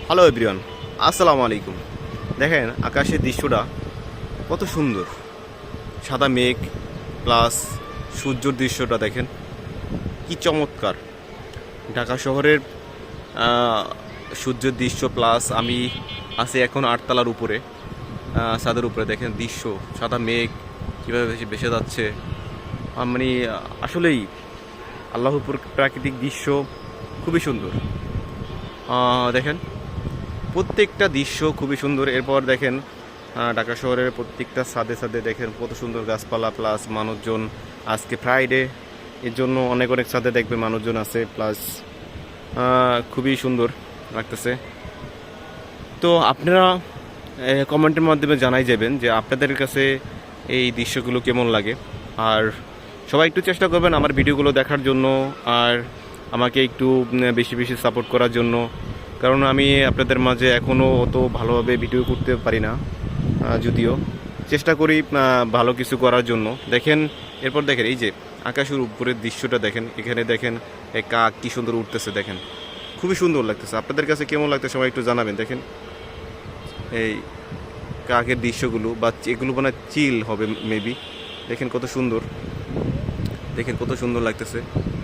Hello everyone, আসসালামু আলাইকুম। দেখেন আকাশের দৃশ্যটা কত সুন্দর, সাদা মেঘ প্লাস সূর্যর দৃশ্যটা দেখেন কি চমৎকার। ঢাকা শহরের সূর্যের দৃশ্য প্লাস আমি আছি এখন আটতলার উপরে, ছাদের উপরে। দেখেন দৃশ্য, সাদা মেঘ কীভাবে ভেসে যাচ্ছে। মানে আসলেই আল্লাহর প্রাকৃতিক দৃশ্য খুবই সুন্দর। দেখেন প্রত্যেকটা দৃশ্য খুবই সুন্দর। এরপর দেখেন ঢাকা শহরের প্রত্যেকটা ছাদে ছাদে দেখেন কত সুন্দর গাছপালা প্লাস মানুষজন। আজকে ফ্রাইডে, এর জন্য অনেক অনেক ছাদে দেখবেন মানুষজন আছে, প্লাস খুবই সুন্দর লাগতেছে। তো আপনারা কমেন্টের মাধ্যমে জানাই যাবেন যে আপনাদের কাছে এই দৃশ্যগুলো কেমন লাগে। আর সবাই একটু চেষ্টা করবেন আমার ভিডিওগুলো দেখার জন্য, আর আমাকে একটু বেশি বেশি সাপোর্ট করার জন্য। কারণ আমি আপনাদের মাঝে এখনও অত ভালোভাবে ভিডিও করতে পারি না, যদিও চেষ্টা করি ভালো কিছু করার জন্য। দেখেন এরপর দেখেন এই যে আকাশের উপরের দৃশ্যটা দেখেন, এখানে দেখেন এই কাক কী সুন্দর উঠতেছে, দেখেন খুবই সুন্দর লাগতেছে। আপনাদের কাছে কেমন লাগতেছে সবাই একটু জানাবেন। দেখেন এই কাকের দৃশ্যগুলো, বা এগুলো মানে চিল হবে মেবি। দেখেন কত সুন্দর, দেখেন কত সুন্দর লাগতেছে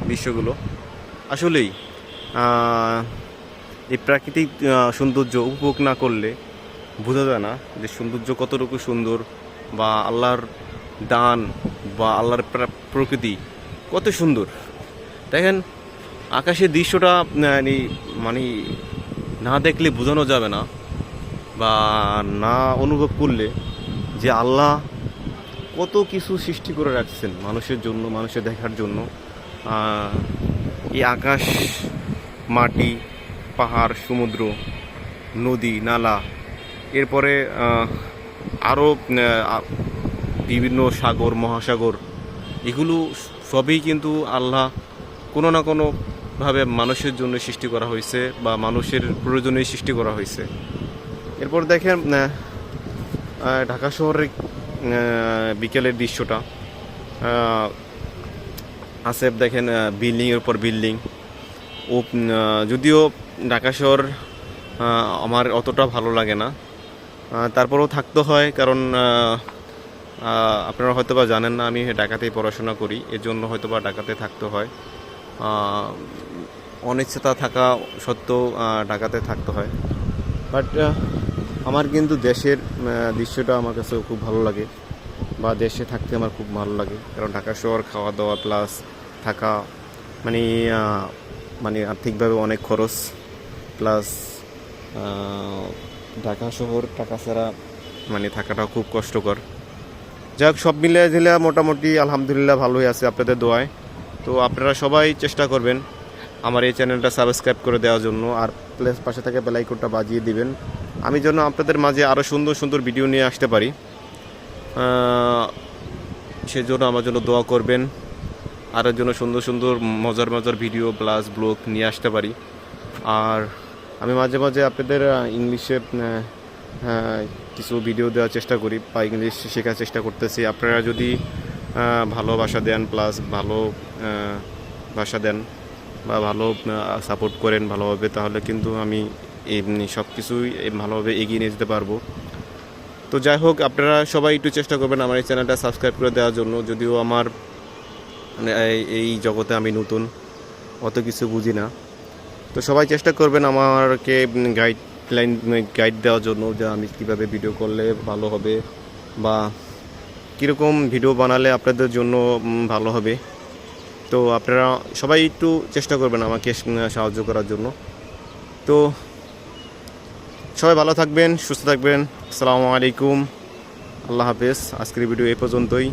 দৃশ্যগুলো। আসলেই এই প্রাকৃতিক সৌন্দর্য উপভোগ না করলে বোঝা যায় না যে সৌন্দর্য কতটুকু সুন্দর, বা আল্লাহর দান, বা আল্লাহর প্রকৃতি কত সুন্দর। দেখেন আকাশের দৃশ্যটা মানে না দেখলে বোঝানো যাবে না, বা না অনুভব করলে যে আল্লাহ কত কিছু সৃষ্টি করে রাখছেন মানুষের জন্য, মানুষের দেখার জন্য। এই আকাশ, মাটি, পাহাড়, সমুদ্র, নদী, নালা, এরপরে আরও বিভিন্ন সাগর, মহাসাগর, এগুলো সবই কিন্তু আল্লাহ কোনো না কোনোভাবে মানুষের জন্য সৃষ্টি করা হয়েছে, বা মানুষের প্রয়োজনেই সৃষ্টি করা হয়েছে। এরপর দেখেন ঢাকা শহরের বিকেলের দৃশ্যটা আছে। দেখেন বিল্ডিংয়ের উপর বিল্ডিং। ও যদিও ঢাকা শহর আমার অতটা ভালো লাগে না, তারপরেও থাকতে হয়। কারণ আপনারা হয়তো বা জানেন না, আমি ঢাকাতেই পড়াশোনা করি, এর জন্য হয়তো বা ঢাকাতে থাকতে হয়। অনিশ্চয়তা থাকা সত্ত্বেও ঢাকাতে থাকতে হয়। বাট আমার কিন্তু দেশের দৃশ্যটা আমার কাছে খুব ভালো লাগে, বা দেশে থাকতে আমার খুব ভালো লাগে। কারণ ঢাকা শহর খাওয়া দাওয়া প্লাস থাকা মানে মানে আর্থিকভাবে অনেক খরচ, প্লাস ঢাকা শহর টাকা ছাড়া মানে থাকাটাও খুব কষ্টকর। যাই হোক, সব মিলে দিলে মোটামুটি আলহামদুলিল্লাহ ভালোই আছে আপনাদের দোয়ায়। তো আপনারা সবাই চেষ্টা করবেন আমার এই চ্যানেলটা সাবস্ক্রাইব করে দেওয়ার জন্য, আর প্লাস পাশে থেকে বেল আইকনটা বাজিয়ে দিবেন, আমি যেন আপনাদের মাঝে আরও সুন্দর সুন্দর ভিডিও নিয়ে আসতে পারি। সেজন্য আমার জন্য দোয়া করবেন, আর এর জন্য সুন্দর সুন্দর মজার মজার ভিডিও প্লাস ব্লগ নিয়ে আসতে পারি। আর আমি মাঝে মাঝে আপনাদের ইংলিশে কিছু ভিডিও দেওয়ার চেষ্টা করি, বা ইংলিশ শেখার চেষ্টা করতেছি। আপনারা যদি ভালোবাসা দেন, প্লাস ভালো ভাষা দেন, বা ভালো সাপোর্ট করেন ভালোভাবে, তাহলে কিন্তু আমি সব কিছুই ভালোভাবে এগিয়ে নিয়ে যেতে পারবো। তো যাই হোক, আপনারা সবাই একটু চেষ্টা করবেন আমার এই চ্যানেলটা সাবস্ক্রাইব করে দেওয়ার জন্য। যদিও আমার এই জগতে আমি নতুন, অত কিছু বুঝি না। তো সবাই চেষ্টা করবেন আমাকে গাইড দেওয়ার জন্য, যে আমি কীভাবে ভিডিও করলে ভালো হবে, বা কীরকম ভিডিও বানালে আপনাদের জন্য ভালো হবে। তো আপনারা সবাই একটু চেষ্টা করবেন আমাকে সাহায্য করার জন্য। তো সবাই ভালো থাকবেন, সুস্থ থাকবেন। আসসালামু আলাইকুম, আল্লাহ হাফেজ। আজকের ভিডিও এই পর্যন্তই।